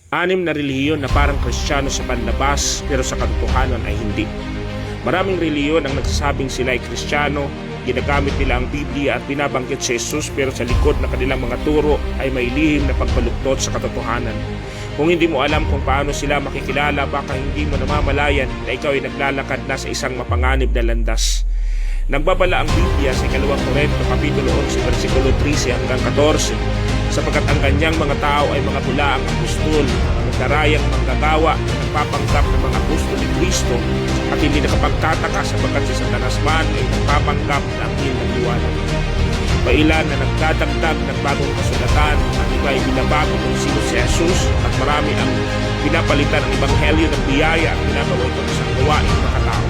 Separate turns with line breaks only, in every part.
Anim na relihiyon na parang Kristiyano sa panlabas pero sa katotohanan ay hindi. Maraming relihiyon ang nagsasabing sila ay Kristiyano, ginagamit nila ang Biblia at binabanggit si Jesus pero sa likod ng kanilang mga turo ay may lihim na pagbaluktot sa katotohanan. Kung hindi mo alam kung paano sila makikilala, baka hindi mo namamalayan na ikaw ay naglalakad na sa isang mapanganib na landas. Nagbabala ang Biblia sa 2 Korinto Kapitulo 11, versikulo 13 hanggang 14, sapagkat ang kanyang mga tao ay mga bulaang apostol, magdarayang manggagawa na nagpapanggap ng mga apostol ni Kristo at hindi nakapagtataka sapagkat si Satanas man ay nagpapanggap na anghel ng liwanag. Pailan na nagdadagdag ng bagong kasulatan, ang iba ay binabago kung sino si Jesus at marami ang pinapalitan ng ebanghelyo ng biyaya at ginagawa ito ng isang gawain na katao.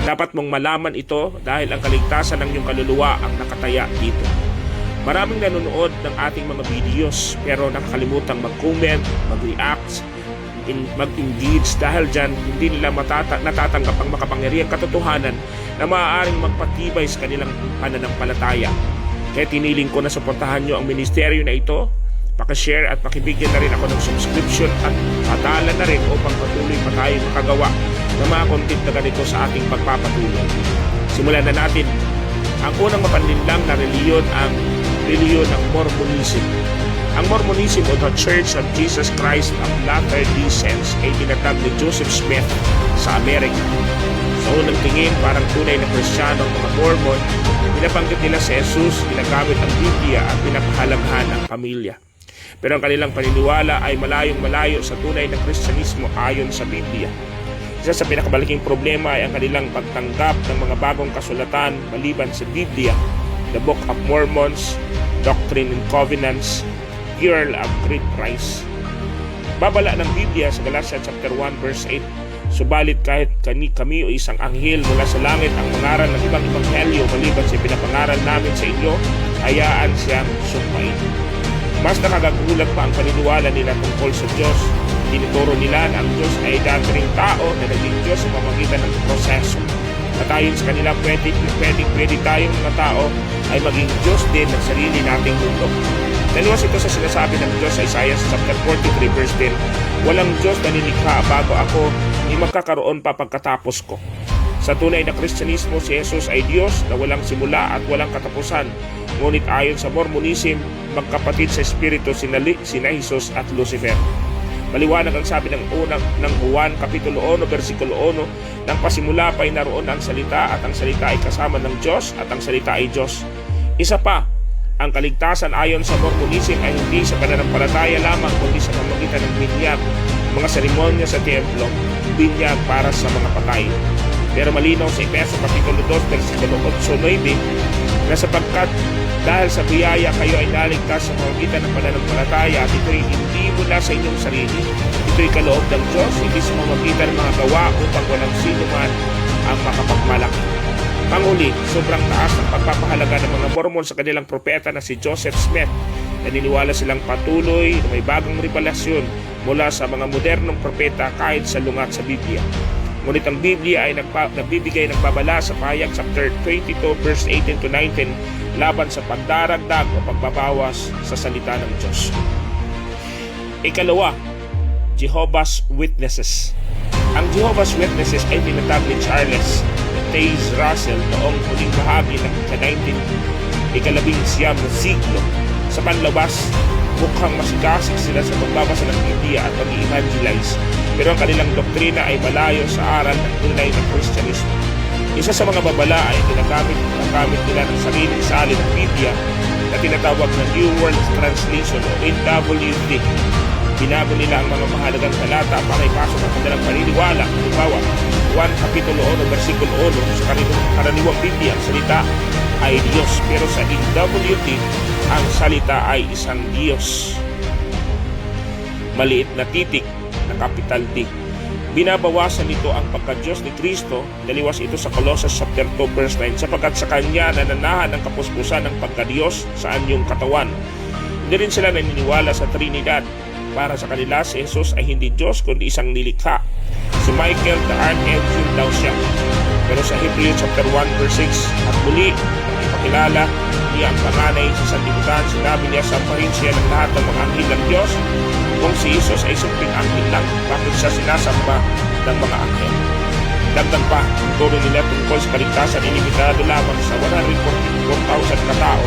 Dapat mong malaman ito dahil ang kaligtasan ng iyong kaluluwa ang nakataya dito. Maraming nanonood ng ating mga videos pero nakakalimutang mag-comment, mag-react, mag-engage dahil dyan hindi nila natatanggap ang makapangyarihang katotohanan na maaaring magpatibay sa kanilang pananampalataya. Kaya tiniling ko na suportahan nyo ang ministeryo na ito, pakishare at pakibigyan na rin ako ng subscription at patalan na rin upang patuloy pa tayo makagawa ng mga content na ganito sa ating pagpapatuloy. Simulan na natin. Ang unang mapanlinlang na reliyon ang reliyon ng Mormonism. Ang Mormonism o The Church of Jesus Christ of Latter-day Saints ay tinatag ni Joseph Smith sa Amerika. Sa unang tingin, parang tunay na Kristiyano ang mga Mormon, pinabanggit nila si Jesus, ginagamit ang Biblia at pinapahalagahan ang pamilya. Pero ang kanilang paniniwala ay malayong-malayo sa tunay na Kristyanismo ayon sa Biblia. Isa sa pinakamalaking problema ay ang kanilang pagtanggap ng mga bagong kasulatan maliban sa Biblia, the Book of Mormons, Doctrine and Covenants, Earl of Great Price. Babala ng Biblia sa Galatians chapter 1 verse 8, subalit kahit kami o isang anghel mula sa langit ang mangaral ng ibang ebanghelyo maliban sa pinapangaral namin sa inyo, hayaan siyang sumpain. Mas nakagagulat pa ang paniniwala nila tungkol sa Diyos. Tinuturo nila na ang Diyos ay dating tao na naging Diyos sa pamamagitan ng proseso. At ayon sa kanila, pwede tayong mga tao ay maging Diyos din ng sarili nating mundo. Dalawas ito sa sinasabi ng Diyos sa Isaiah chapter 43 verse 10, walang Diyos na nilikha bago ako, ni magkakaroon pa pagkatapos ko. Sa tunay na Kristyanismo, si Jesus ay Diyos na walang simula at walang katapusan. Ngunit ayon sa Mormonism, magkapatid sa Espiritu sina Jesus at Lucifer. Maliwanag ang sabi ng Juan Kapitulo 1, versikulo 1, nang pasimula pa ay naroon ang salita at ang salita ay kasama ng Diyos at ang salita ay Diyos. Isa pa, ang kaligtasan ayon sa Mormonism ay hindi sa pananampalataya lamang kundi sa pamamagitan ng binyag, mga seremonya sa templo, binyag para sa mga patay. Pero malinaw sa Efeso Kapitulo 2, versikulo 8-9 na sapagkat dahil sa biyaya kayo ay naligtas sa pamamagitan ng pananampalataya at ito'y hindi mula sa inyong sarili. Ito'y kaloob ng Diyos, hindi sa pamamagitan ng mga gawa upang walang sino man ang makapagmalaki. Panghuli, sobrang taas ang pagpapahalaga ng mga Mormon sa kanilang propeta na si Joseph Smith. Naniniwala silang patuloy na may bagong revelasyon mula sa mga modernong propeta kahit sa lungat sa Biblia. Ngunit ang Biblia ay nagbibigay ng babala sa Pahayag chapter 22 verse 18-19 laban sa pagdaragdag o pagbabawas sa salita ng Diyos. Ikalawa, Jehovah's Witnesses. Ang Jehovah's Witnesses ay tinatag ni Charles Taze Russell noong huling bahagi ng ika-19 na siglo. Sa panlabas, mukhang masigasig sila sa pagbabasa ng Biblia at pag-i-evangelize, pero ang kanilang doktrina ay malayo sa aral ng tunay na Kristyanismo. Isa sa mga babala ay ginagamit nila ng sariling salin ng Biblia na tinatawag na New World Translation o NWT. Binago nila ang mga mahalagang talata para ipasok ang kanilang paniniwala. Halimbawa, 1 Kapitulo 1, versikulo 1, sa karaniwang Biblia ang salita ay Diyos, pero sa NWT ang salita ay isang Diyos. Maliit na titik na capital D. Binabawasan nito ang pagka-Diyos ni Kristo, daliwas ito sa Colossians chapter 2 verse 9, sapagkat sa Kanya nananahan ang kapuspusan ng pagka-Diyos sa anyong katawan. Hindi rin sila naniniwala sa Trinidad. Para sa kanila, si Jesus ay hindi Diyos kundi isang nilikha. Si Michael the Archangel daw siya. Pero sa Hebrews chapter 1 verse 6, at muli ipakilala niya ang panganay sa sanlibutan, sinabi niya, sampahin siya ng lahat ng mga anghel ng Diyos Kung si Jesus ay simpleng anghel lang, bakit siya sinasamba ng mga anghel? Dagdag pa, ang turo nila tungkol sa kaligtasan ay limitado lamang sa 144,000 katao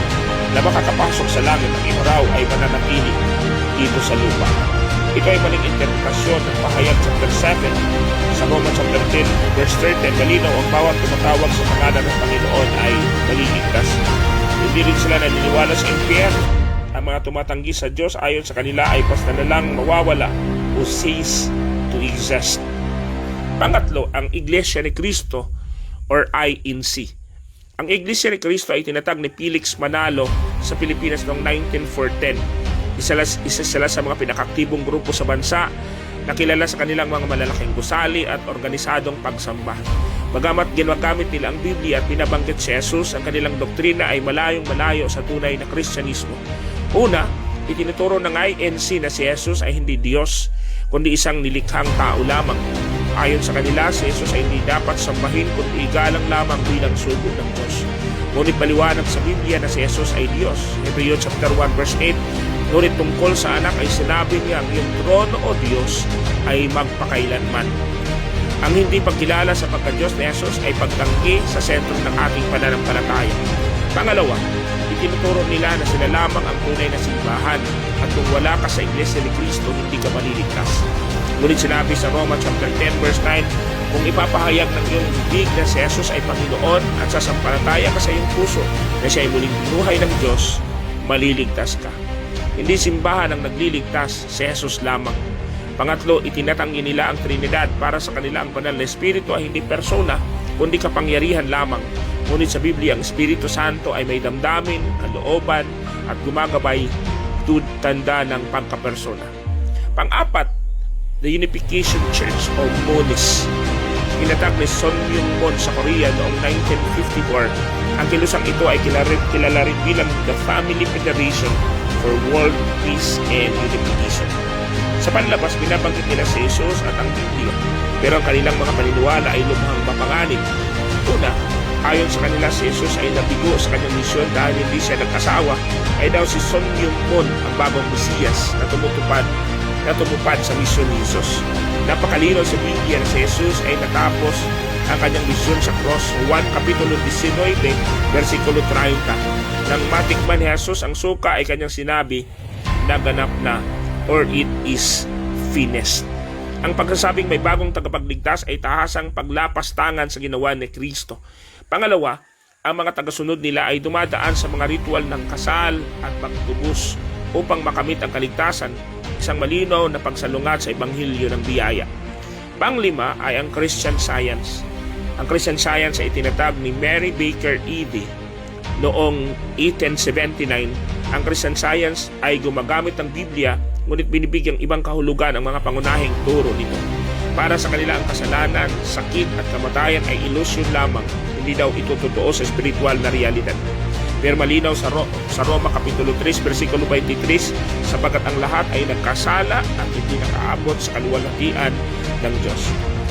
na makakapasok sa langit at ito raw ay mananatili dito sa lupa. Ito ay maling interpretasyon ng pahayag chapter 7 sa Romans chapter 10 verse 30. Malinaw ang bawat tumatawag sa pangalan ng Panginoon ay maliligtas. Hindi rin sila naniniwala sa impyerno. Ang mga tumatanggi sa Diyos ayon sa kanila ay basta na lang mawawala o cease to exist. Pangatlo, ang Iglesia ni Cristo or INC. Ang Iglesia ni Cristo ay tinatag ni Felix Manalo sa Pilipinas noong 1910. Isa sila sa mga pinakaktibong grupo sa bansa na kilala sa kanilang mga malalaking gusali at organisadong pagsamba. Bagamat ginagamit nila ang Biblia at binabanggit si Jesus, ang kanilang doktrina ay malayong malayo sa tunay na Kristyanismo. Una, itinuturo ng INC na si Jesus ay hindi Diyos, kundi isang nilikhang tao lamang. Ayon sa kanila, si Jesus ay hindi dapat sambahin kundi igalang lamang bilang sugo ng Diyos. Ngunit paliwanag sa Biblia na si Jesus ay Diyos. Hebreo chapter 1 verse 8, ngunit tungkol sa anak ay sinabi niya ang iyong trono o Diyos ay magpakailanman. Ang hindi pagkilala sa pagka-Diyos ni Jesus ay pagtanggi sa sentro ng ating pananampalataya. Pangalawa, itinuturo nila na sila lamang ang tunay na simbahan at kung wala ka sa Iglesia ni Cristo, hindi ka maliligtas. Ngunit sinabi sa Romans chapter 10 verse 9, kung ipapahayag ng iyong bibig na si Jesus ay Panginoon at sasampalataya ka sa iyong puso na siya ay muling binuhay ng Diyos, maliligtas ka. Hindi simbahan ang nagliligtas, si Jesus lamang. Pangatlo, itinatanggi nila ang Trinidad. Para sa kanila ang banal na Espiritu ay hindi persona, kundi kapangyarihan lamang. Ngunit sa Biblia, ang Espiritu Santo ay may damdamin, kalooban, at gumagabay tanda ng pangkapersona. Pang-apat, the Unification Church o MONIS. Inatag ni Son Myung-moon sa Korea noong 1954. Ang kilusang ito ay kilala rin bilang the Family Federation for World Peace and Unification. Sa panlabas, binabanggit nila si Jesus at ang Biblia, pero ang kanilang mga paniniwala ay lubhang mapanganib. Una, ayon sa kanila si Jesus ay nabigo sa kanyang misyon dahil hindi siya nag-asawa, ay daw si Son Myung-moon ang bagong Mesiyas na tumupad sa misyon ni Jesus. Napakalinaw sa Biblia na si Jesus ay natapos ang kanyang misyon sa cross. 1 Kapitulo 19, versikulo 30. Nang matikman ni Jesus ang suka ay kanyang sinabi, naganap na, or it is finished. Ang pagsasabing may bagong tagapagligtas ay tahasang paglapastangan sa ginawa ni Kristo. Pangalawa, ang mga tagasunod nila ay dumadaan sa mga ritual ng kasal at pagtubos upang makamit ang kaligtasan, isang malinaw na pagsalungat sa Ebanghelyo ng biyaya. Panglima ay ang Christian Science. Ang Christian Science ay itinatag ni Mary Baker Eddy noong 1879. Ang Christian Science ay gumagamit ng Biblia, ngunit binibigyang ibang kahulugan ang mga pangunahing turo nito. Para sa kanila ang kasalanan, sakit at kamatayan ay ilusyon lamang, hindi daw ito totoo sa spiritual na realidad. Pero malinaw sa Roma Kapitulo 3, versikulo 23, sapagat ang lahat ay nagkasala at hindi nakaabot sa kaluwalhatian ng Diyos.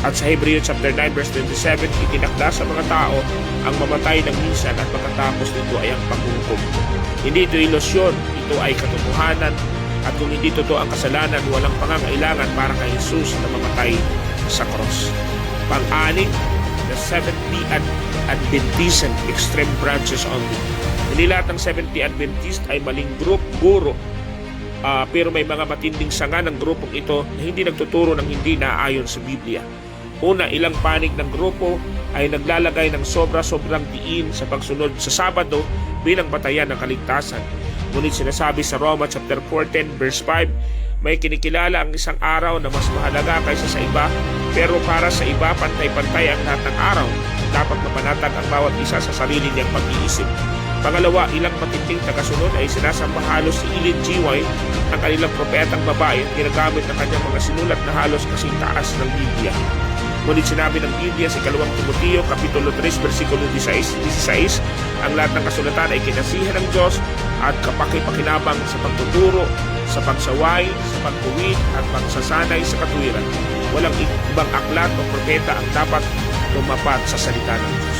At sa Hebreo chapter 9, verse 27, itinakda sa mga tao ang mamatay ng minsan at pagkatapos nito ay ang paghukom. Hindi ito ilusyon, ito ay katotohanan. At kung hindi totoo ang kasalanan, walang pangangailangan para kay Jesus na mamatay sa cross. Pang-anim, the Seventh-day Adventist extreme branches only. Hindi lahat ng Seventh-day Adventist ay maling guro, pero may mga matinding sanga ng grupong ito na hindi nagtuturo ng hindi naaayon sa Biblia. Una, ilang panig ng grupo ay naglalagay ng sobra-sobrang diin sa pagsunod sa Sabado bilang batayan ng kaligtasan. Ngunit sinasabi sa Roma chapter 14 verse 5, may kinikilala ang isang araw na mas mahalaga kaysa sa iba, pero para sa iba pantay-pantay ang lahat ng araw. Dapat mapanatag ang bawat isa sa sarili niyang pag-iisip. Pangalawa, ilang matinding tagasunod ay sinasamba halos si Ellen G. White, ang kanilang propetang babae, at ginagamit ng kanyang mga sinulat na halos kasing taas ng Biblia. Ngunit sinabi ng Biblia sa 2 Timoteo Kapitulo 3, versikulo 16, ang lahat ng kasulatan ay kinasihan ng Diyos at kapakipakinabang sa pagtuturo, sa pagsaway, sa pagtuwid at pagsasanay sa katuwiran. Walang ibang aklat o propeta ang dapat lumapat sa salita ng Diyos.